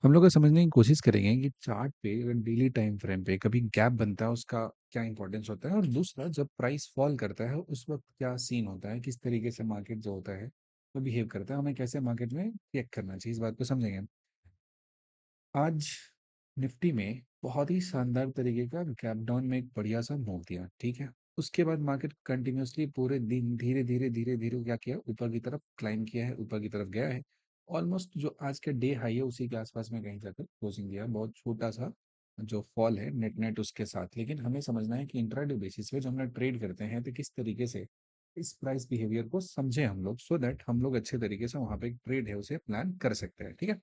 हम लोग समझने की कोशिश करेंगे कि चार्ट पे अगर डेली टाइम फ्रेम पे कभी गैप बनता है उसका क्या इंपॉर्टेंस होता है, और दूसरा जब प्राइस फॉल करता है उस वक्त क्या सीन होता है, किस तरीके से मार्केट जो होता है वो बिहेव करता है, हमें कैसे मार्केट में रिएक्ट करना चाहिए, इस बात को समझेंगे। आज निफ्टी में बहुत ही शानदार तरीके का गैप डाउन में एक बढ़िया सा मूव दिया, ठीक है। उसके बाद मार्केट कंटिन्यूअसली पूरे दिन धीरे धीरे धीरे धीरे क्या किया, ऊपर की तरफ क्लाइम किया है, ऊपर की तरफ गया है। ऑलमोस्ट जो आज का डे हाई है उसी के आसपास में कहीं जाकर क्लोजिंग दिया, बहुत छोटा सा जो फॉल है नेट नेट उसके साथ। लेकिन हमें समझना है कि इंट्राडे बेसिस पे जो हम लोग ट्रेड करते हैं तो किस तरीके से इस प्राइस बिहेवियर को समझे हम लोग, सो दैट हम लोग अच्छे तरीके से वहां पे एक ट्रेड है उसे प्लान कर सकते हैं, ठीक है।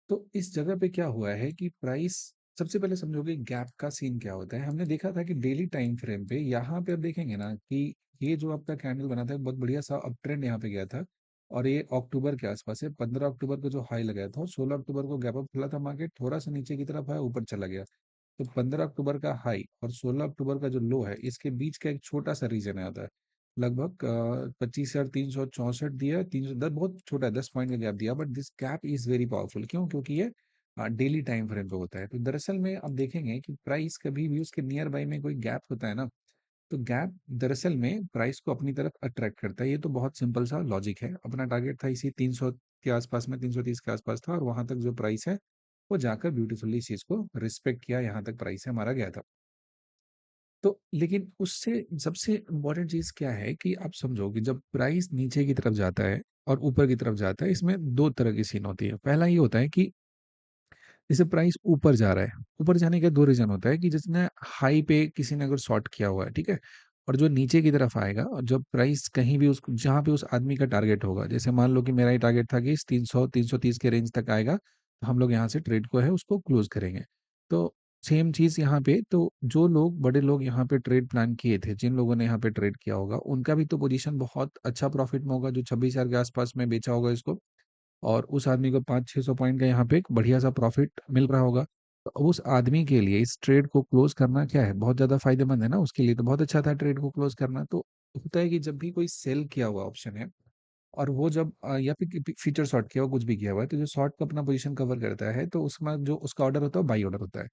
तो इस जगह पे क्या हुआ है कि प्राइस, सबसे पहले समझोगे गैप का सीन क्या होता है। हमने देखा था कि डेली टाइम फ्रेम पे यहाँ पे अब देखेंगे ना कि ये जो आपका कैंडल बना था बहुत बढ़िया सा अप ट्रेंड यहाँ पे गया था, और ये अक्टूबर के आसपास है। 15 अक्टूबर को जो हाई लगाया था और 16 अक्टूबर को गैप अप खुला था, मार्केट थोड़ा सा नीचे की तरफ आया, ऊपर चला गया। तो 15 अक्टूबर का हाई और 16 अक्टूबर का जो लो है इसके बीच का एक छोटा सा रीजन आता है, लगभग 25,364 दिया है, 310, बहुत छोटा है, 10 पॉइंट का गैप दिया, but this gap is very powerful. क्यों? क्योंकि ये डेली टाइम फ्रेम पे होता है। तो दरअसल में आप देखेंगे कि प्राइस कभी भी उसके नियर बाई में कोई गैप होता है ना, तो गैप दरअसल में प्राइस को अपनी तरफ अट्रैक्ट करता है। ये तो बहुत सिंपल सा लॉजिक है। अपना टारगेट था इसी 300 के आसपास में, 330 के आसपास था, और वहां तक जो प्राइस है वो जाकर ब्यूटीफुली इस चीज को रिस्पेक्ट किया, यहाँ तक प्राइस है हमारा गया था। तो लेकिन उससे सबसे इम्पोर्टेंट चीज़ क्या है कि आप समझो कि जब प्राइस नीचे की तरफ जाता है और ऊपर की तरफ जाता है, इसमें दो तरह की सीन होती है। पहला ये होता है कि जैसे प्राइस ऊपर जा रहा है, ऊपर जाने का दो रीजन होता है कि जिसने हाई पे किसी ने अगर शॉर्ट किया हुआ है, ठीक है, और जो नीचे की तरफ आएगा और जब प्राइस कहीं भी उस जहाँ पे उस आदमी का टारगेट होगा, जैसे मान लो कि मेरा ही टारगेट था कि इस 300 330 के रेंज तक आएगा, तो हम लोग यहाँ से ट्रेड को है उसको क्लोज करेंगे। तो सेम चीज यहाँ पे, तो जो लोग बड़े लोग यहाँ पे ट्रेड प्लान किए थे, जिन लोगों ने यहाँ पे ट्रेड किया होगा उनका भी तो पोजीशन बहुत अच्छा प्रॉफिट में होगा, जो 26,000 के आसपास में बेचा होगा इसको, और उस आदमी को 500 600 पॉइंट का यहाँ पे एक बढ़िया सा प्रॉफिट मिल रहा होगा। तो उस आदमी के लिए इस ट्रेड को क्लोज करना क्या है, बहुत ज्यादा फायदेमंद है ना, उसके लिए तो बहुत अच्छा था ट्रेड को क्लोज करना। तो होता है कि जब भी कोई सेल किया हुआ ऑप्शन है और वो जब या फिर फीचर शॉर्ट किया हुआ कुछ भी किया हुआ है, तो जो शॉर्ट का अपना पोजीशन कवर करता है तो उसमें जो उसका ऑर्डर होता है बाई ऑर्डर होता है,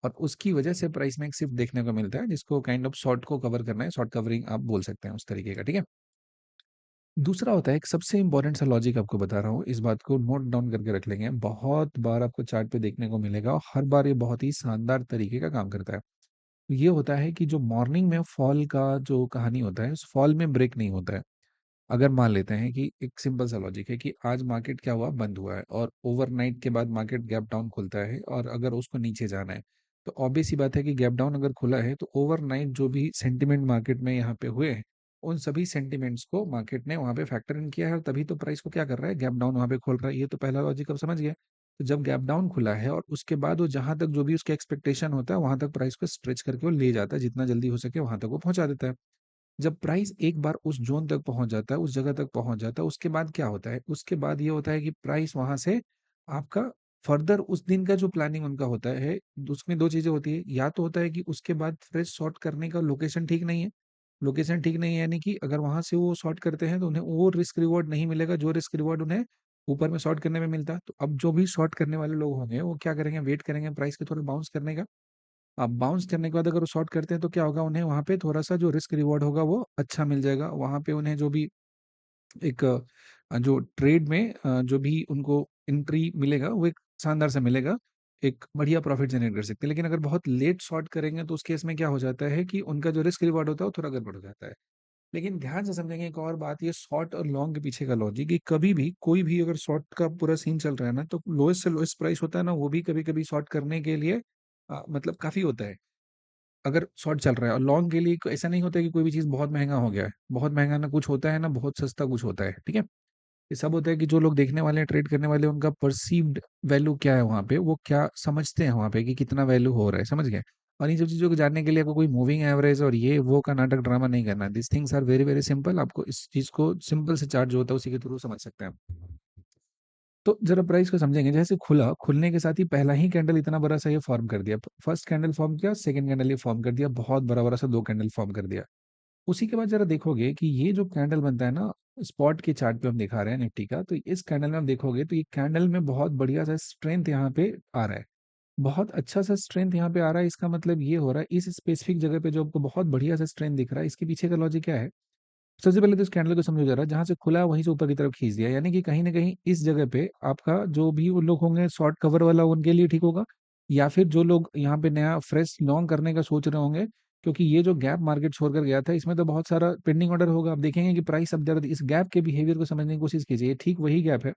और उसकी वजह से प्राइस में एक शिफ्ट देखने को मिलता है, जिसको काइंड ऑफ शॉर्ट को कवर करना है, शॉर्ट कवरिंग आप बोल सकते हैं उस तरीके का, ठीक है। दूसरा होता है एक सबसे इंपॉर्टेंट सा लॉजिक आपको बता रहा हूँ, इस बात को नोट डाउन करके रख लेंगे, बहुत बार आपको चार्ट पे देखने को मिलेगा और हर बार ये बहुत ही शानदार तरीके का काम करता है। तो ये होता है कि जो मॉर्निंग में फॉल का जो कहानी होता है, उस फॉल में ब्रेक नहीं होता है। अगर मान लेते हैं कि एक सिंपल सा लॉजिक है कि आज मार्केट क्या हुआ, बंद हुआ है, और ओवरनाइट के बाद मार्केट गैप डाउन खुलता है, और अगर उसको नीचे जाना है तो ऑब्वियस सी बात है कि गैप डाउन अगर खुला है तो ओवरनाइट जो भी सेंटिमेंट मार्केट में यहाँ पे हुए हैं, उन सभी सेंटिमेंट्स को मार्केट ने वहाँ पे फैक्टर इन किया है, और तभी तो प्राइस को क्या कर रहा है, गैप डाउन वहाँ पे खोल रहा है। ये तो पहला लॉजिक अब समझ गया। तो जब गैप डाउन खुला है और उसके बाद वो जहां तक जो भी उसके एक्सपेक्टेशन होता है वहां तक प्राइस को स्ट्रेच करके वो ले जाता है, जितना जल्दी हो सके वहां तक वो पहुंचा देता है। जब प्राइस एक बार उस जोन तक पहुंच जाता है, उस जगह तक पहुंच जाता है, उसके बाद क्या होता है, उसके बाद ये होता है कि प्राइस वहां से आपका फर्दर उस दिन का जो प्लानिंग उनका होता है, उसमें दो चीजें होती है। या तो होता है कि उसके बाद फ्रेश शॉर्ट करने का लोकेशन ठीक नहीं है, लोकेशन ठीक नहीं है यानी कि अगर वहां से वो शॉर्ट करते हैं तो उन्हें वो रिस्क रिवॉर्ड नहीं मिलेगा जो रिस्क रिवॉर्ड उन्हें ऊपर में शॉर्ट करने में मिलता है। तो अब जो भी शॉर्ट करने वाले लोग होंगे वो क्या करेंगे, वेट करेंगे प्राइस के थोड़ा बाउंस करने का। अब बाउंस करने के बाद अगर वो शॉर्ट करते हैं तो क्या होगा, उन्हें वहां पे थोड़ा सा जो रिस्क रिवॉर्ड होगा वो अच्छा मिल जाएगा। वहां पे उन्हें जो भी एक जो ट्रेड में जो भी उनको एंट्री मिलेगा वो एक शानदार से मिलेगा, एक बढ़िया प्रॉफिट जनरेट कर सकते हैं। लेकिन अगर बहुत लेट शॉर्ट करेंगे तो उस केस में क्या हो जाता है कि उनका जो रिस्क रिवॉर्ड होता है वो थोड़ा गड़बड़ हो जाता है। लेकिन ध्यान से समझेंगे एक और बात, ये शॉर्ट और लॉन्ग के पीछे का लॉजिक कि कभी भी कोई भी अगर शॉर्ट का पूरा सीन चल रहा है ना, तो लोएस्ट से लोएस्ट प्राइस होता है ना, वो भी कभी कभी शॉर्ट करने के लिए मतलब काफी होता है, अगर शॉर्ट चल रहा है। और लॉन्ग के लिए ऐसा नहीं होता है कि कोई भी चीज़ बहुत महंगा हो गया है, बहुत महंगा ना कुछ होता है ना बहुत सस्ता कुछ होता है, ठीक है। ये सब होता है कि जो लोग देखने वाले हैं, ट्रेड करने वाले हैं, उनका परसीव्ड वैल्यू क्या है वहाँ पे, वो क्या समझते हैं वहाँ पे कि कितना वैल्यू हो रहा है, समझ गए। और इन सब चीज़ों को जानने के लिए आपको कोई मूविंग एवरेज और ये वो का नाटक ड्रामा नहीं करना। This things are very very simple, आपको इस चीज़ को सिंपल से चार्ट जो होता है उसी के थ्रू समझ सकते हैं आप। तो जरा प्राइस को समझेंगे, जैसे खुला, खुलने के साथ ही पहला ही कैंडल इतना बड़ा सा ये फॉर्म कर दिया, फर्स्ट कैंडल फॉर्म किया, सेकंड कैंडल ये फॉर्म कर दिया, बहुत बड़ा बड़ा सा दो कैंडल फॉर्म कर दिया। उसी के बाद ज़रा देखोगे कि ये जो कैंडल बनता है ना, स्पॉट के चार्ट पे हम दिखा रहे हैं निफ्टी का, तो इस कैंडल में आप देखोगे तो ये कैंडल में बहुत बढ़िया सा स्ट्रेंथ यहाँ पे आ रहा है। बहुत अच्छा सा स्ट्रेंथ यहाँ पे आ रहा है, इसका मतलब ये हो रहा है इस स्पेसिफिक जगह पे जो आपको बहुत बढ़िया सा स्ट्रेंथ दिख रहा है, इसके पीछे का लॉजिक क्या है? सबसे पहले तो इस कैंडल को समझो जरा, जहाँ से खुला है वहीं से ऊपर की तरफ खींच दिया, यानी कि कहीं ना कहीं इस जगह पे आपका जो भी उन लोग होंगे शॉर्ट कवर वाला, उनके लिए ठीक होगा, या फिर जो लोग यहाँ पे नया फ्रेश लॉन्ग करने का सोच रहे होंगे, क्योंकि ये जो गैप मार्केट छोड़कर गया था इसमें तो बहुत सारा पेंडिंग ऑर्डर होगा। आप देखेंगे कि प्राइस अब जरा इस गैप के बिहेवियर को समझने की कोशिश कीजिए, ये ठीक वही गैप है।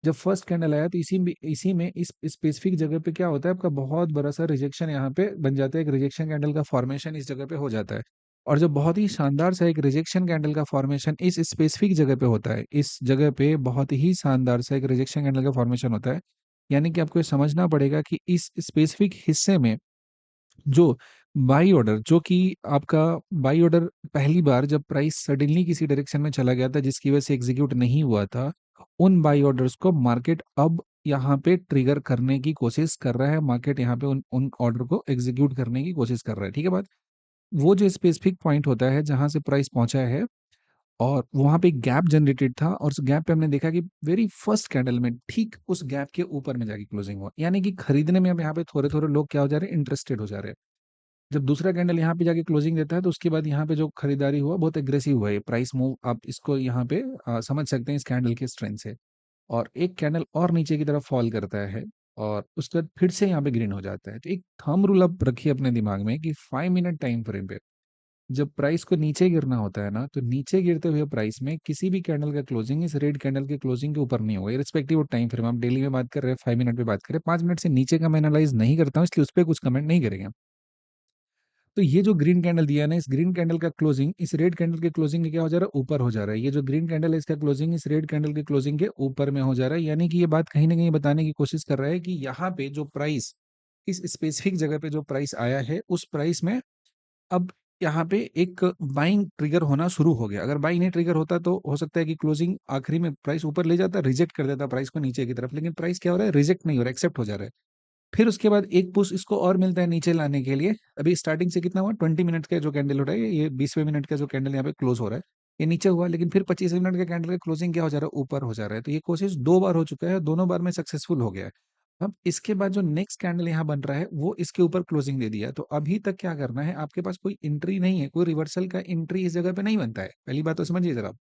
जब फर्स्ट कैंडल आया तो इसी में इस स्पेसिफिक जगह पे क्या होता है, आपका बहुत बड़ा सा रिजेक्शन यहाँ पे बन जाता है, एक रिजेक्शन कैंडल का फॉर्मेशन इस जगह पे हो जाता है। और जब बहुत ही शानदार सा एक रिजेक्शन कैंडल का फॉर्मेशन इस स्पेसिफिक जगह पे होता है, इस जगह पे बहुत ही शानदार सा एक रिजेक्शन कैंडल का फॉर्मेशन होता है, यानी कि आपको ये समझना पड़ेगा कि इस स्पेसिफिक हिस्से में जो बाई ऑर्डर, जो कि आपका बाई ऑर्डर पहली बार जब प्राइस सडनली किसी डायरेक्शन में चला गया था जिसकी वजह से एग्जीक्यूट नहीं हुआ था, उन बाई ऑर्डर्स को मार्केट अब यहाँ पे ट्रिगर करने की कोशिश कर रहा है, मार्केट यहाँ पे उन उन ऑर्डर को एग्जीक्यूट करने की कोशिश कर रहा है। ठीक है बात? वो जो स्पेसिफिक पॉइंट होता है जहां से प्राइस पहुंचा है, और वहां पे एक गैप जनरेटेड था, और उस गैप पे हमने देखा कि वेरी फर्स्ट कैंडल में ठीक उस गैप के ऊपर में जाके क्लोजिंग हुआ, यानी कि खरीदने में अब यहाँ पे थोड़े थोड़े लोग क्या हो जा रहे हैं, इंटरेस्टेड हो जा रहे हैं। जब दूसरा कैंडल यहाँ पे जाके क्लोजिंग देता है तो उसके बाद यहाँ पे जो खरीदारी हुआ बहुत एग्रेसिव हुआ है, प्राइस मूव आप इसको यहाँ पे समझ सकते हैं इस कैंडल के स्ट्रेंथ से। और एक कैंडल और नीचे की तरफ फॉल करता है, और उसके बाद फिर से यहाँ पे ग्रीन हो जाता है। तो एक थंब रूल आप रखिए अपने दिमाग में कि 5 मिनट टाइम फ्रेम पे जब प्राइस को नीचे गिरना होता है ना, तो नीचे गिरते हुए प्राइस में किसी भी कैंडल का क्लोजिंग इस रेड कैंडल के क्लोजिंग के ऊपर नहीं होगा, रिस्पेक्टिव ऑफ टाइम फ्रेम। आप डेली में बात कर रहे हैं, 5 मिनट पे बात करें, 5 मिनट से नीचे का मैं एनालाइज नहीं करता हूँ, इसलिए उस पर कुछ कमेंट नहीं करेंगे। तो ये जो ग्रीन कैंडल दिया है ना, इस ग्रीन कैंडल का क्लोजिंग इस रेड कैंडल के क्लोजिंग के क्या हो जा रहा है, ऊपर हो जा रहा है। ये जो ग्रीन कैंडल है इसका क्लोजिंग इस रेड कैंडल के क्लोजिंग के ऊपर में हो जा रहा है, यानी कि ये बात कहीं ना कहीं बताने की कोशिश कर रहा है कि यहाँ पे जो प्राइस, इस स्पेसिफिक जगह पे जो प्राइस आया है, उस प्राइस में अब यहाँ पे एक बाइंग ट्रिगर होना शुरू हो गया। अगर बाइंग नहीं ट्रिगर होता तो हो सकता है कि क्लोजिंग आखिरी में प्राइस ऊपर ले जाता, रिजेक्ट कर देता प्राइस को नीचे की तरफ, लेकिन प्राइस क्या हो रहा है, रिजेक्ट नहीं हो रहा, एक्सेप्ट हो जा रहा है। फिर उसके बाद एक पुश इसको और मिलता है नीचे लाने के लिए। अभी स्टार्टिंग से कितना हुआ, 20 मिनट का जो कैंडल हो रहा है, ये 20वें मिनट का जो कैंडल यहाँ पे क्लोज हो रहा है, ये नीचे हुआ, लेकिन फिर 25वें मिनट का कैंडल का क्लोजिंग क्या हो जा रहा है, ऊपर हो जा रहा है। तो ये कोशिश 2 बार हो चुका है, दोनों बार में सक्सेसफुल हो गया है। अब इसके बाद जो नेक्स्ट कैंडल यहाँ बन रहा है वो इसके ऊपर क्लोजिंग दे दिया, तो अभी तक क्या करना है, आपके पास कोई एंट्री नहीं है, कोई रिवर्सल का एंट्री इस जगह पे नहीं बनता है। पहली बात तो समझिए जरा।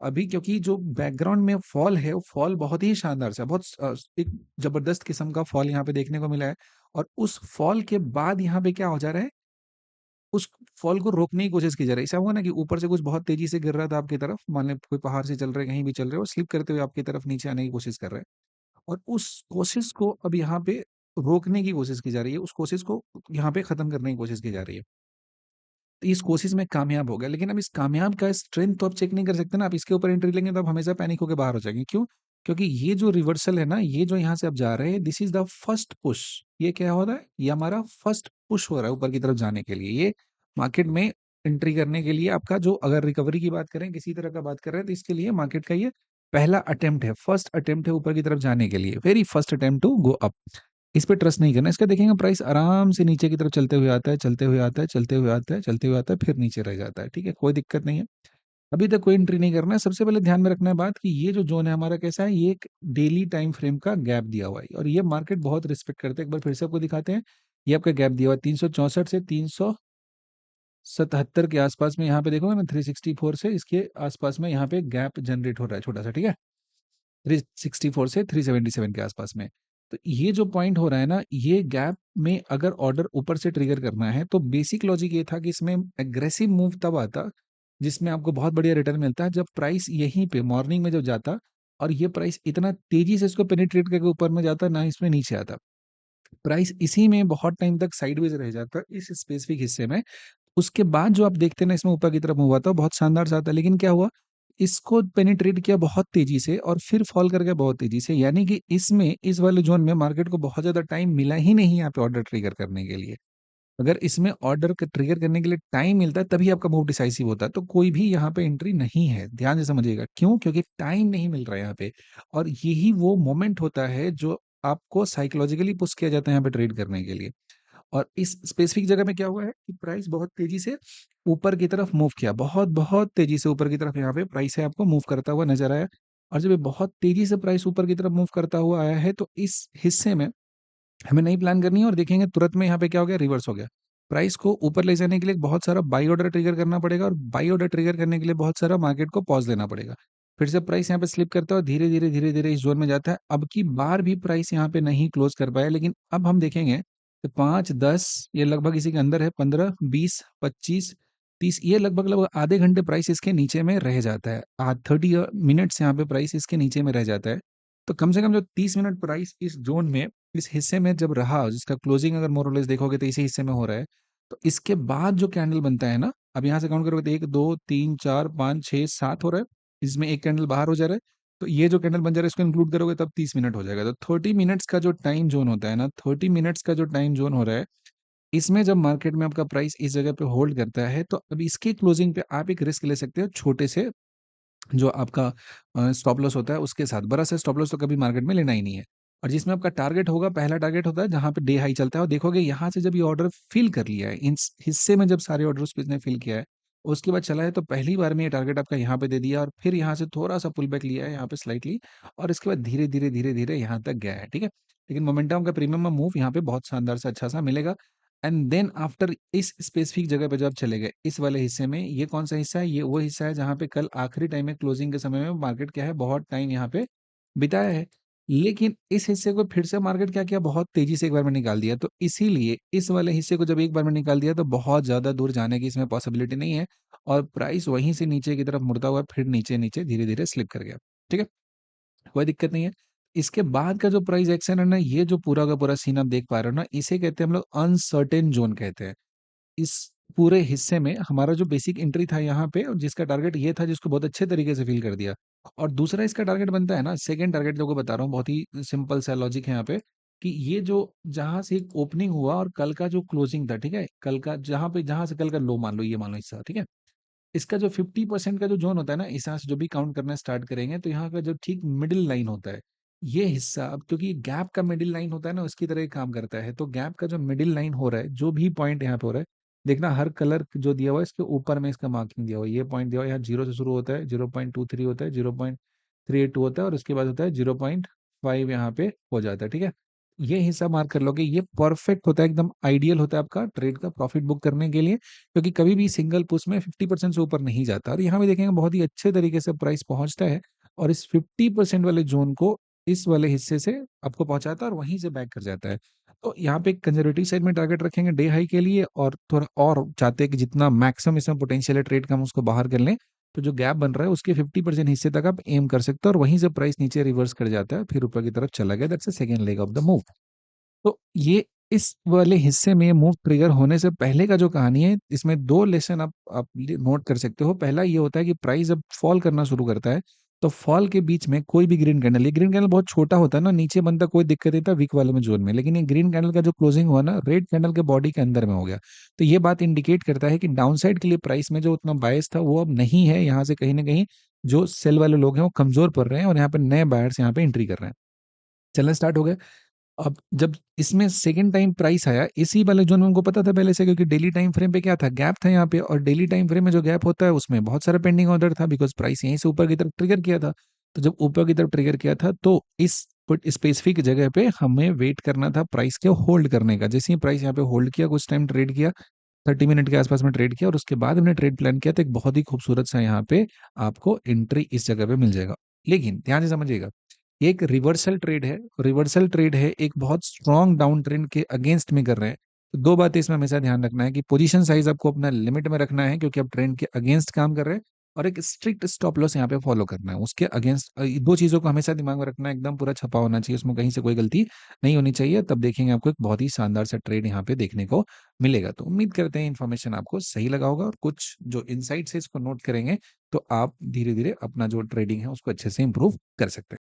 अभी क्योंकि जो बैकग्राउंड में फॉल है वो फॉल बहुत ही शानदार सा, बहुत एक जबरदस्त किस्म का फॉल यहाँ पे देखने को मिला है। और उस फॉल के बाद यहाँ पे क्या हो जा रहा है, उस फॉल को रोकने की कोशिश की जा रही है। ऐसा हुआ ना कि ऊपर से कुछ बहुत तेजी से गिर रहा था आपकी तरफ, मान लें कोई पहाड़ से चल रहे कहीं भी चल रहे हो, स्लिप करते हुए आपकी तरफ नीचे आने की कोशिश कर रहे हैं, और उस कोशिश को अब यहाँ पे रोकने की कोशिश की जा रही है, उस कोशिश को यहाँ पे खत्म करने की कोशिश की जा रही है। तो इस कोशिश में कामयाब हो गया, लेकिन अब इस कामयाब का स्ट्रेंथ तो आप चेक नहीं कर सकते ना, आप इसके ऊपर एंट्री लेंगे तो आप हमेशा पैनिक होकर बाहर हो जाएंगे। क्यों? क्योंकि ये जो रिवर्सल है ना, ये जो यहाँ से आप जा रहे हैं, this is the first push. ये क्या हो रहा है, ये हमारा फर्स्ट पुश हो रहा है ऊपर की तरफ जाने के लिए। ये मार्केट में एंट्री करने के लिए आपका जो, अगर रिकवरी की बात करें, किसी तरह का बात कर रहे हैं, तो इसके लिए मार्केट का ये पहला अटेम्प्ट है, फर्स्ट अटेम्प्ट है ऊपर की तरफ जाने के लिए, very first attempt to go up. इस पे ट्रस्ट नहीं करना। इसका देखेंगे प्राइस आराम से नीचे की तरफ चलते हुए आता है, चलते हुए आता है, चलते हुए आता है, चलते हुए आता है, फिर नीचे रह जाता है। ठीक है, कोई दिक्कत नहीं है। अभी तक कोई एंट्री नहीं करना है। सबसे पहले ध्यान में रखना है बात कि ये जो जोन है हमारा कैसा है, ये एक डेली टाइम फ्रेम का गैप दिया हुआ है, और ये मार्केट बहुत रिस्पेक्ट करते हैं। एक बार फिर से आपको दिखाते हैं, ये आपका गैप दिया हुआ है 364 से 377 के आसपास में। यहाँ पे देखो ना, 364 से इसके आसपास में यहाँ पे गैप जनरेट हो रहा है छोटा सा। ठीक है, 364 से 377 के आसपास में। तो ये जो पॉइंट हो रहा है ना, ये गैप में अगर ऑर्डर ऊपर से ट्रिगर करना है तो बेसिक लॉजिक ये था कि इसमें एग्रेसिव मूव तब आता जिसमें आपको बहुत बढ़िया रिटर्न मिलता है, जब प्राइस यहीं पे मॉर्निंग में जब जाता, और ये प्राइस इतना तेजी से इसको पेनिट्रेट करके ऊपर में जाता ना, इसमें नीचे आता। प्राइस इसी में बहुत टाइम तक साइडवेज रह जाता इस स्पेसिफिक हिस्से में। उसके बाद जो आप देखते हैं ना, इसमें ऊपर की तरफ हुआ था, बहुत शानदार सा था, लेकिन क्या हुआ, इसको पेनिट्रेट किया बहुत तेजी से और फिर फॉल करके बहुत तेजी से, यानी कि इसमें इस वाले जोन में मार्केट को बहुत ज्यादा टाइम मिला ही नहीं यहाँ पे ऑर्डर ट्रिगर करने के लिए। अगर इसमें ऑर्डर ट्रिगर करने के लिए टाइम मिलता है तभी आपका मूव डिसाइसिव होता है, तो कोई भी यहाँ पे एंट्री नहीं है, ध्यान से समझिएगा। क्यों? क्योंकि टाइम नहीं मिल रहा है यहाँ पे, और यही वो मोमेंट होता है जो आपको साइकोलॉजिकली पुश किया जाता है यहाँ पे ट्रेड करने के लिए। और इस स्पेसिफिक जगह में क्या हुआ है कि प्राइस बहुत तेजी से ऊपर की तरफ मूव किया, बहुत बहुत तेजी से ऊपर की तरफ यहाँ पे प्राइस है आपको मूव करता हुआ नजर आया। और जब ये बहुत तेजी से प्राइस ऊपर की तरफ मूव करता हुआ आया है तो इस हिस्से में हमें नई प्लान करनी है और देखेंगे तुरंत में यहाँ पे क्या हो गया, रिवर्स हो गया। प्राइस को ऊपर ले जाने के लिए बहुत सारा बाई ऑर्डर ट्रिगर करना पड़ेगा और बाई ऑर्डर ट्रिगर करने के लिए बहुत सारा मार्केट को पॉज लेना पड़ेगा। फिर से प्राइस यहाँ पे स्लिप करता है और धीरे धीरे धीरे धीरे इस जोन में जाता है। अब की बार भी प्राइस यहाँ पे नहीं क्लोज कर पाया, लेकिन अब हम देखेंगे तो 5 10 ये लगभग इसी के अंदर है, 15 20 25 30, ये लगभग लगभग आधे घंटे प्राइस इसके नीचे में रह जाता है। 30 मिनट्स यहाँ पे प्राइस इसके नीचे में रह जाता है। तो कम से कम जो 30 मिनट प्राइस इस जोन में, इस हिस्से में जब रहा, जिसका क्लोजिंग अगर मोरलेस देखोगे तो इसी हिस्से में हो रहा है, तो इसके बाद जो कैंडल बनता है ना, अब यहाँ से काउंट करोगे तो 1 2 3 4 5 6 7 हो रहा है, इसमें एक कैंडल बाहर हो जा रहा है। तो ये जो कैंडल बन जा रहा है इसको इंक्लूड करोगे तब 30 मिनट हो जाएगा। तो 30 मिनट्स का जो टाइम जोन होता है ना, 30 मिनट्स का जो टाइम जोन हो रहा है, इसमें जब मार्केट में आपका प्राइस इस जगह पे होल्ड करता है तो अब इसके क्लोजिंग पे आप एक रिस्क ले सकते हो छोटे से, जो आपका स्टॉप लॉस होता है उसके साथ। बड़ा सा स्टॉप लॉस तो कभी मार्केट में लेना ही नहीं है। और जिसमें आपका टारगेट होगा, पहला टारगेट होता है जहां पे डे हाई चलता है, और देखोगे यहाँ से जब ये ऑर्डर फिल कर लिया है, इन हिस्से में जब सारे ऑर्डर को इसने फिल किया है, उसके बाद चला है तो पहली बार में ये टारगेट आपका यहाँ पे दे दिया और फिर यहाँ से थोड़ा सा पुल बैक लिया है यहाँ पे स्लाइटली, और इसके बाद धीरे धीरे धीरे धीरे यहाँ तक गया है, ठीक है। लेकिन मोमेंटम का प्रीमियम मूव यहाँ पे बहुत शानदार से अच्छा सा मिलेगा। एंड देन आफ्टर इस स्पेसिफिक जगह पे जब चले गए इस वाले हिस्से में, ये कौन सा हिस्सा है, ये वो हिस्सा है जहां पे कल आखिरी टाइम में क्लोजिंग के समय में मार्केट क्या है, बहुत टाइम यहाँ पे बिताया है। लेकिन इस हिस्से को फिर से मार्केट क्या किया, बहुत तेजी से एक बार में निकाल दिया। तो इसीलिए इस वाले हिस्से को जब एक बार में निकाल दिया तो बहुत ज्यादा दूर जाने की इसमें पॉसिबिलिटी नहीं है, और प्राइस वहीं से नीचे की तरफ मुड़ता हुआ फिर नीचे नीचे धीरे धीरे स्लिप कर गया, ठीक है। कोई दिक्कत नहीं है। इसके बाद का जो प्राइस एक्शन है ना, ये जो पूरा का पूरा सीन आप देख पा रहे हो ना, इसे कहते हैं हम लोग अनसर्टेन जोन कहते हैं। इस पूरे हिस्से में हमारा जो बेसिक एंट्री था यहाँ पे, और जिसका टारगेट ये था, जिसको बहुत अच्छे तरीके से फिल कर दिया। और दूसरा इसका टारगेट बनता है ना, सेकंड टारगेट जो को बता रहा हूँ, बहुत ही सिंपल सा लॉजिक है यहाँ पे, कि ये जो जहां से एक ओपनिंग हुआ और कल का जो क्लोजिंग था, ठीक है, कल का जहां से कल का लो मान लो, ये मान लो हिस्सा, ठीक है, इसका जो 50% का जो जोन होता है ना, इस यहाँ से जो भी काउंट करना स्टार्ट करेंगे तो यहाँ का जो ठीक मिडिल लाइन होता है, ये हिस्सा, अब क्योंकि गैप का मिडिल लाइन होता है ना, उसकी तरह ही काम करता है। तो गैप का जो मिडिल लाइन हो रहा है, जो भी पॉइंट यहाँ पे हो रहा है, देखना हर कलर जो दिया हुआ है इसके ऊपर में इसका मार्किंग दिया हुआ है, ये पॉइंट दिया हुआ है, यहाँ 0 से शुरू होता है, 0.23 होता है, 0.382 होता है, और उसके बाद होता है 0.5 यहाँ पे हो जाता है, ठीक है। ये हिस्सा मार्क कर लोगे, ये परफेक्ट होता है, एकदम आइडियल होता है आपका ट्रेड का प्रॉफिट बुक करने के लिए, क्योंकि कभी भी सिंगल पुश में 50% से ऊपर नहीं जाता। और यहाँ भी देखेंगे बहुत ही अच्छे तरीके से प्राइस पहुंचता है और इस 50% वाले जोन को इस वाले हिस्से से आपको पहुंचाता है और वहीं से बैक कर जाता है। तो यहाँ पे कंजर्वेटिव साइड में टारगेट रखेंगे डे हाई के लिए, और थोड़ा और चाहते हैं कि जितना मैक्सिमम इसमें पोटेंशियल है ट्रेड का, हम उसको बाहर कर लें। तो जो गैप बन रहा है उसके 50% हिस्से तक आप एम कर सकते हो, और वहीं से प्राइस नीचे रिवर्स कर जाता है, फिर ऊपर की तरफ चला गया। That's the second leg of the move. तो ये इस वाले हिस्से में मूव ट्रिगर होने से पहले का जो कहानी है, इसमें दो लेसन आप नोट कर सकते हो। पहला ये होता है कि प्राइस जब फॉल करना शुरू करता है तो फॉल के बीच में कोई भी ग्रीन कैंडल, ये ग्रीन कैंडल बहुत छोटा होता है ना, नीचे बनता कोई दिक्कत नहीं था वीक वाले में जोन में, लेकिन ये ग्रीन कैंडल का जो क्लोजिंग हुआ ना, रेड कैंडल के बॉडी के अंदर में हो गया। तो ये बात इंडिकेट करता है कि डाउनसाइड के लिए प्राइस में जो उतना बायस था वो अब नहीं है, यहाँ से कहीं ना कहीं जो सेल वाले लोग हैं वो कमजोर पड़ रहे हैं और यहाँ पे नए बायर्स यहाँ पे एंट्री कर रहे हैं। चलना स्टार्ट हो गया। अब जब इसमें सेकंड टाइम प्राइस आया इसी वाले जोन में, हमको पता था पहले से, क्योंकि डेली टाइम फ्रेम पे क्या था, गैप था यहाँ पे, और डेली टाइम फ्रेम में जो गैप होता है उसमें बहुत सारा पेंडिंग ऑर्डर था, बिकॉज प्राइस यहीं से ऊपर की तरफ ट्रिगर किया था। तो जब ऊपर की तरफ ट्रिगर किया था तो इस स्पेसिफिक जगह पे हमें वेट करना था प्राइस के होल्ड करने का। जैसे ही प्राइस यहाँ पे होल्ड किया, कुछ टाइम ट्रेड किया, 30 मिनट के आसपास में ट्रेड किया, और उसके बाद हमने ट्रेड प्लान किया, तो एक बहुत ही खूबसूरत सा यहाँ पे आपको एंट्री इस जगह पे मिल जाएगा। लेकिन ध्यान से समझिएगा, ये एक रिवर्सल ट्रेड है, रिवर्सल ट्रेड है, एक बहुत स्ट्रॉन्ग डाउन ट्रेंड के अगेंस्ट में कर रहे हैं। तो दो बातें इसमें हमेशा ध्यान रखना है कि पोजीशन साइज आपको अपना लिमिट में रखना है, क्योंकि आप ट्रेंड के अगेंस्ट काम कर रहे हैं, और एक स्ट्रिक्ट स्टॉप लॉस यहाँ पे फॉलो करना है उसके अगेंस्ट। दो चीजों को हमेशा दिमाग में रखना है, एकदम पूरा छपा होना चाहिए, उसमें कहीं से कोई गलती नहीं होनी चाहिए। तब देखेंगे आपको एक बहुत ही शानदार सा ट्रेड यहाँ पे देखने को मिलेगा। तो उम्मीद करते हैं इन्फॉर्मेशन आपको सही लगा होगा, और कुछ जो इनसाइट्स है इसको नोट करेंगे तो आप धीरे धीरे अपना जो ट्रेडिंग है उसको अच्छे से इंप्रूव कर सकते हैं।